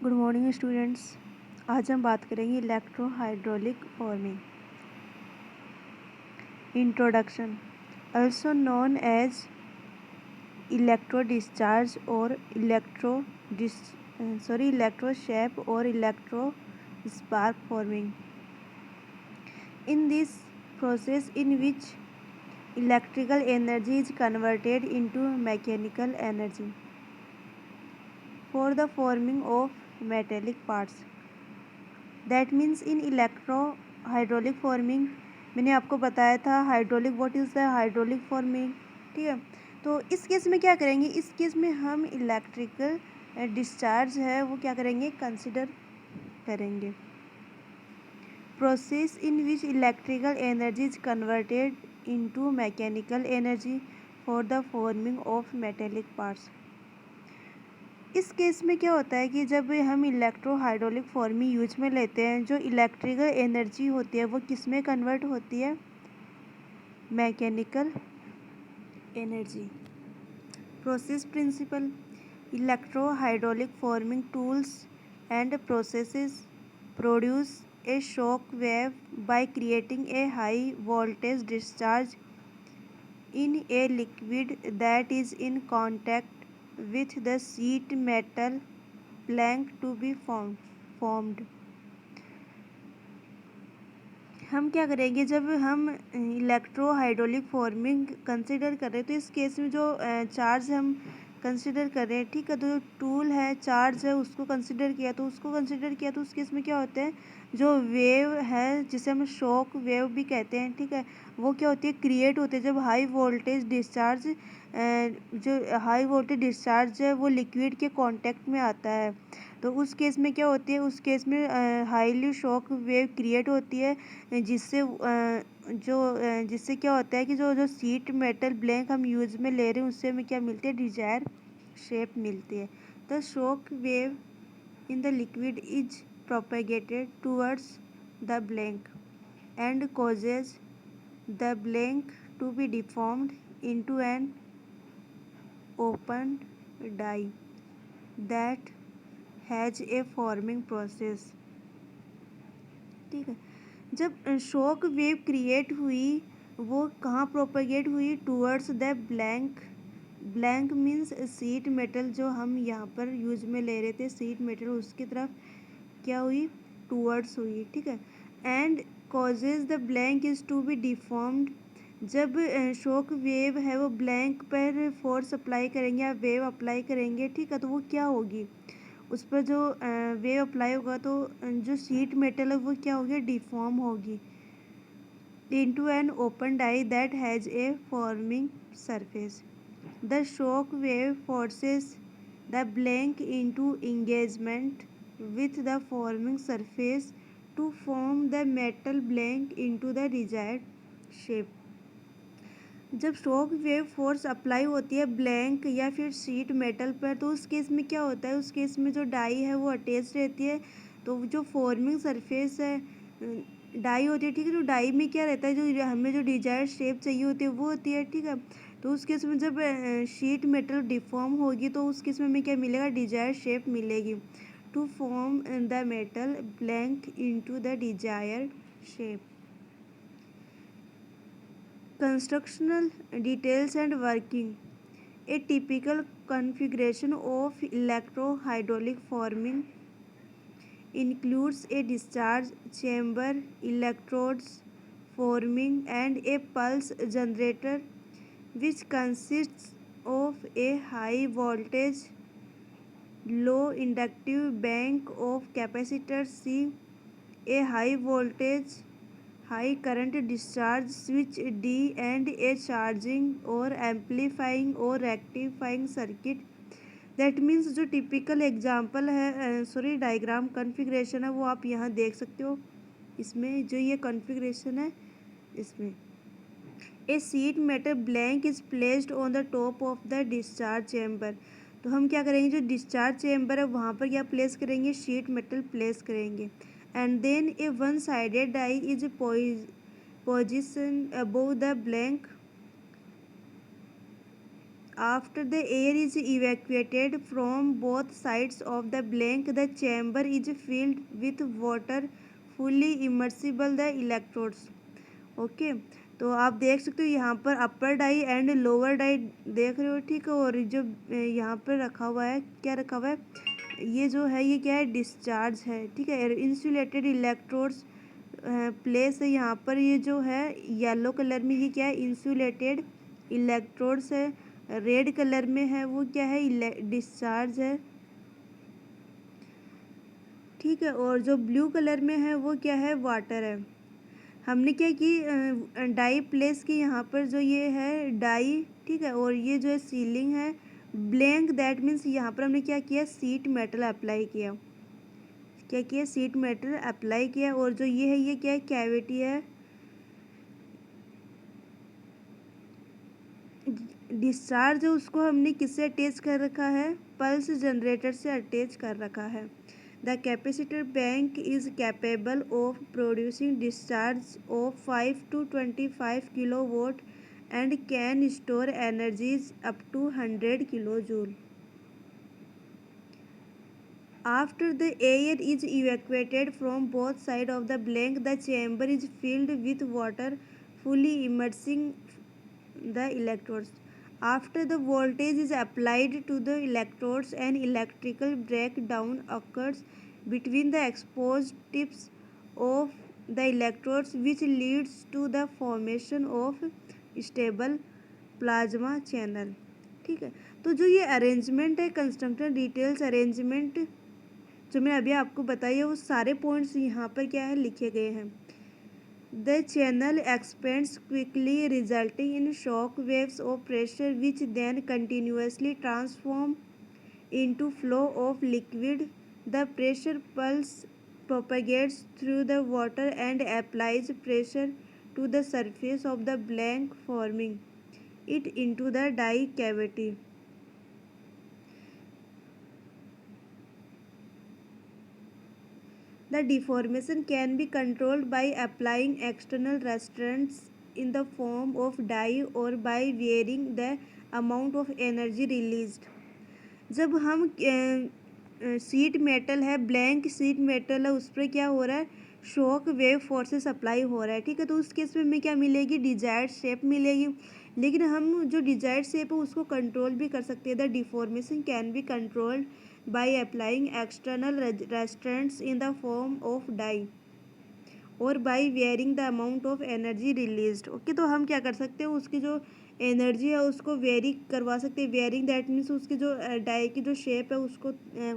Good morning students. आज हम बात करेंगे electro hydraulic forming. Introduction. also known as electro discharge और इलेक्ट्रो शेप और electro spark forming. In this process in which electrical energy is converted into mechanical energy for the forming of metallic parts. That means in electro-hydraulic forming, मैंने आपको बताया था hydraulic, what is the hydraulic forming. ठीक है, तो इस case में क्या करेंगे, इस केस में हम इलेक्ट्रिकल डिस्चार्ज है वो क्या करेंगे, कंसिडर करेंगे। Process in which electrical energy is converted into mechanical energy for the forming of metallic parts. इस केस में क्या होता है कि जब हम इलेक्ट्रो हाइड्रोलिक फॉर्मिंग यूज में लेते हैं, जो इलेक्ट्रिकल एनर्जी होती है वो किस में कन्वर्ट होती है, mechanical energy. Process principle. Electro hydraulic forming tools and processes produce a shock wave by creating a high voltage discharge in a liquid that is in contact with the sheet metal plank to be formed। हम क्या करेंगे, जब हम electro hydraulic forming consider कर रहे हैं तो इस केस में जो चार्ज हम कंसिडर कर रहे हैं, ठीक है, तो जो टूल है, चार्ज है, उसको कंसिडर किया तो उस केस में क्या होता है, जो वेव है जिसे हम शॉक वेव भी कहते हैं, ठीक है, वो क्या होती है, क्रिएट होते हैं जब हाई वोल्टेज डिस्चार्ज है वो लिक्विड के कांटेक्ट में आता है। तो उस केस में क्या होती है, उस केस में हाईली शॉक वेव क्रिएट होती है, जिससे क्या होता है कि जो शीट मेटल ब्लैंक हम यूज में ले रहे हैं उससे हमें क्या मिलती है, डिजायर शेप मिलती है। The shock wave in the liquid is propagated towards the blank and causes the blank to be deformed into an open die that has a forming process. ठीक है, जब शॉक वेव क्रिएट हुई वो कहाँ propagate हुई, towards the blank means sheet metal, जो हम यहाँ पर यूज में ले रहे थे शीट मेटल, उसकी तरफ क्या हुई, टूवर्ड्स हुई। ठीक है, and causes the blank is to be deformed. जब शॉक वेव है वो ब्लैंक पर फोर्स अप्लाई करेंगे या वेव अप्लाई करेंगे, ठीक है, तो वो क्या होगी, उस पर जो वेव अप्लाई होगा तो जो शीट मेटल है वो क्या होगी, डिफॉर्म होगी into an open die that has a forming surface. The shock wave forces the blank into engagement with the forming surface to form the metal blank into the desired shape. जब shock wave force apply होती है blank या फिर sheet metal पर, तो उस case में क्या होता है, उस केस में जो डाई है वो अटैच रहती है, तो जो फॉर्मिंग सरफेस है डाई होती है, ठीक है, तो डाई में क्या रहता है, जो हमें जो डिजायर्ड शेप चाहिए होती है वो होती है। ठीक है, तो उस केस में जब शीट मेटल डिफॉर्म होगी तो उस केस में हमें क्या मिलेगा, डिजायर्ड शेप मिलेगी to form the metal blank into the desired shape. Constructional details and working. A typical configuration of electro-hydraulic forming includes a discharge chamber, electrodes forming, and a pulse generator, which consists of a high voltage, low inductive bank of capacitors C, a high voltage high current discharge switch D, and a charging or amplifying or rectifying circuit। That means जो typical example है, diagram configuration है वो आप यहाँ देख सकते हो। इसमें जो ये कन्फिग्रेशन है, इसमें a sheet metal blank is placed on the top of the discharge chamber. तो हम क्या करेंगे, जो डिस्चार्ज चैम्बर है वहाँ पर क्या प्लेस करेंगे, शीट मेटल प्लेस करेंगे, and then a one-sided die is positioned above the blank After the air is evacuated from both sides of the blank, the chamber is filled with water fully immersible the electrodes. Okay, तो आप देख सकते हो यहाँ पर अपर die and lower die देख रहे हो, ठीक है। और जो यहाँ पर रखा हुआ है, क्या रखा हुआ है, ये जो है ये क्या है, डिस्चार्ज है, ठीक है। इंसुलेटेड इलेक्ट्रोड्स प्लेस है यहाँ पर, ये जो है येलो कलर में ये क्या है, इंसुलेटेड इलेक्ट्रोड्स है। रेड कलर में है वो क्या है, डिस्चार्ज है, ठीक है। और जो ब्लू कलर में है वो क्या है, वाटर है। हमने क्या कि डाई प्लेस की यहाँ पर, जो ये है डाई, ठीक है। और ये जो है सीलिंग है ब्लैंक, दैट मीन्स यहाँ पर हमने क्या किया, सीट मेटल अप्लाई किया, क्या किया, सीट मेटल अप्लाई किया। और जो ये है ये क्या है, कैविटी है। डिस्चार्ज है उसको हमने किससे अटैच कर रखा है, पल्स जनरेटर से अटैच कर रखा है। The capacitor bank is capable of producing discharge of 5 to 25 kilowatt and can store energies up to 100 kilo joule. After the air is evacuated from both sides of the blank, the chamber is filled with water, fully immersing the electrodes. After the voltage is applied to the electrodes, an electrical breakdown occurs between the exposed tips of the electrodes, which leads to the formation of stable plasma channel. ठीक है, तो जो ये arrangement है, construction details arrangement जो मैंने अभी आपको बताई है, वो सारे पॉइंट्स यहाँ पर क्या है, लिखे गए हैं। The channel expands quickly, resulting in shock waves of pressure, which then continuously transform into flow of liquid. The pressure pulse propagates through the water and applies pressure to the surface of the blank, forming it into the die cavity. The deformation can be controlled by applying external restraints in the form of die or by varying the amount of energy released. जब हम seat metal है, blank seat metal है, उस पर क्या हो रहा है, शॉक वेव फोर्सेस अप्लाई हो रहा है, ठीक है। तो उस केस में हमें क्या मिलेगी, डिजायर्ड शेप मिलेगी। लेकिन हम जो डिजायर्ड शेप है उसको कंट्रोल भी कर सकते हैं। The deformation can be controlled by applying external restraints in the form of die or by varying the amount of energy released. Okay, तो हम क्या कर सकते हैं, उसकी जो एनर्जी है उसको वेरी करवा सकते हैं। वेयरिंग दैट मीन्स उसकी जो डाई की जो शेप है उसको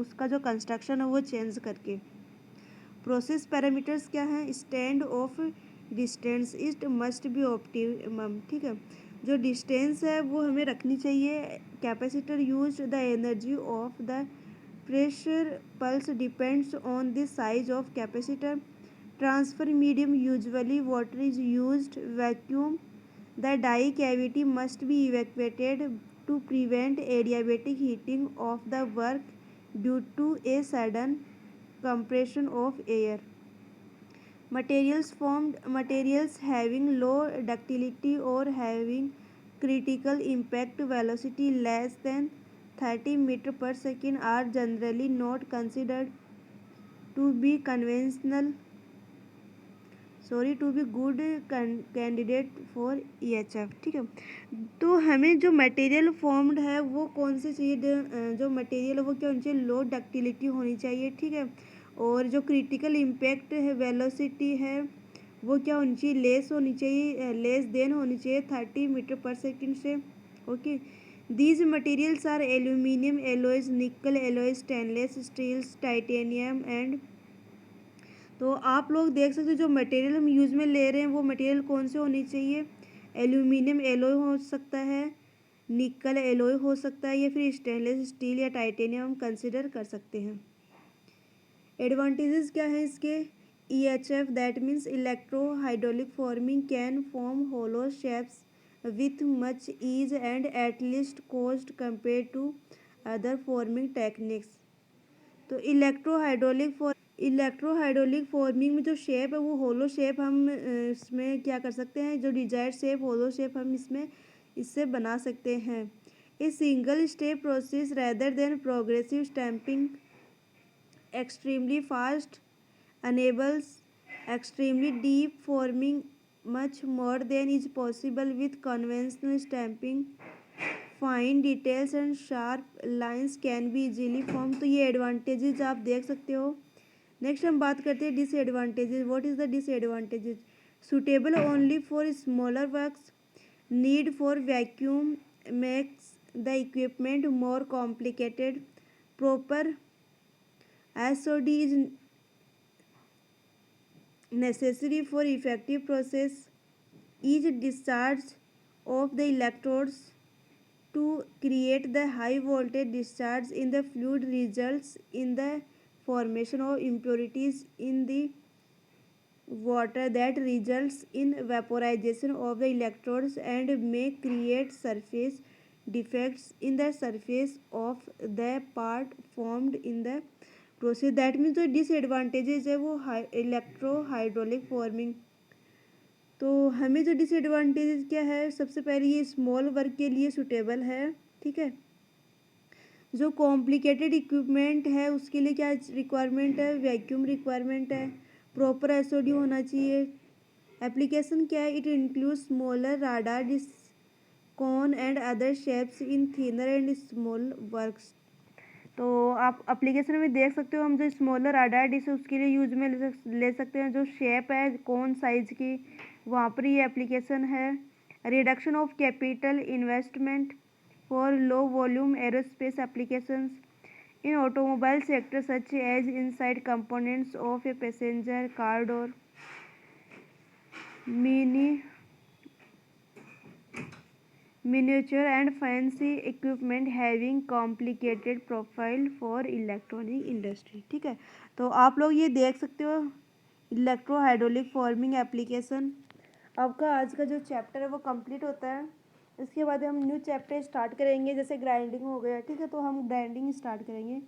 उसका जो कंस्ट्रक्शन है वो चेंज करके। प्रोसेस पैरामीटर्स क्या हैं, stand of distance it must be optimum, ठीक है। जो डिस्टेंस है वो हमें रखनी चाहिए। Capacitor use the energy of the pressure pulse depends on the size of capacitor. Transfer medium, usually water, is used. Vacuum the die cavity must be evacuated to prevent adiabatic heating of the work due to a sudden compression of air. Materials having low ductility or having critical impact velocity less than 30 meter per second are generally not considered to be good candidate for EHF, ठीक है। तो हमें जो material formed है वो कौन सी चाहिए, जो मटेरियल है वो क्या होनी चाहिए, लो डक्टिलिटी होनी चाहिए, ठीक है। और जो क्रिटिकल इम्पैक्ट है वेलोसिटी है वो क्या होनी चाहिए, लेस होनी चाहिए, लेस देन होनी चाहिए 30 मीटर पर सेकंड से। Okay, these materials are aluminium alloys, nickel alloys, stainless steels, titanium and. तो आप लोग देख सकते हो जो मटेरियल हम यूज़ में ले रहे हैं वो मटेरियल कौन से होनी चाहिए, एल्यूमिनियम एलोय हो सकता है, निकल एलोय हो सकता है, या फिर स्टेनलेस स्टील या टाइटेनियम हम कंसिडर कर सकते हैं। एडवांटेजेस क्या है इसके, EHF that means electro hydraulic forming can form hollow shapes with much ease and at least cost compared to other forming techniques. तो इलेक्ट्रो हाइड्रोलिक फॉर्मिंग में जो शेप है वो होलो शेप हम इसमें क्या कर सकते हैं, जो डिजायर्ड शेप होलो शेप हम इसमें इससे बना सकते हैं। A single step process rather than progressive stamping extremely fast enables extremely deep forming much more than is possible with conventional stamping. Fine details and sharp lines can be easily form. तो ये advantages आप देख सकते हो। Next हम बात करते हैं disadvantages. What is the disadvantages? Suitable only for smaller works, need for vacuum makes the equipment more complicated, proper SOD is necessary for effective process, each discharge of the electrodes to create the high voltage discharge in the fluid results in the formation of impurities in the water that results in vaporization of the electrodes and may create surface defects in the surface of the part formed in the process. That means जो disadvantages है वो electro hydraulic forming. तो हमें जो disadvantages क्या है, सबसे पहले ये स्मॉल वर्क के लिए सूटेबल है, ठीक है। जो कॉम्प्लिकेटेड इक्विपमेंट है उसके लिए क्या रिक्वायरमेंट है, वैक्यूम रिक्वायरमेंट है, प्रॉपर एसओडी होना चाहिए। एप्लीकेशन क्या है, it include smaller radar डिस्कॉन and other shapes in thinner and small works. तो आप एप्लीकेशन में देख सकते हो, हम जो स्मॉलर राडार डिश है उसके लिए यूज में ले सकते हैं। जो शेप है कौन साइज की, वहाँ पर ये एप्लीकेशन है। Reduction of capital investment for low volume aerospace applications in automobile sector such as inside components of a passenger car door, miniature and fancy equipment having complicated profile for electronic industry। ठीक है, तो आप लोग ये देख सकते हो electro hydraulic forming application. आपका आज का जो चैप्टर है वो कंप्लीट होता है। इसके बाद हम न्यू चैप्टर स्टार्ट करेंगे, जैसे ग्राइंडिंग हो गया, ठीक है, तो हम ग्राइंडिंग स्टार्ट करेंगे।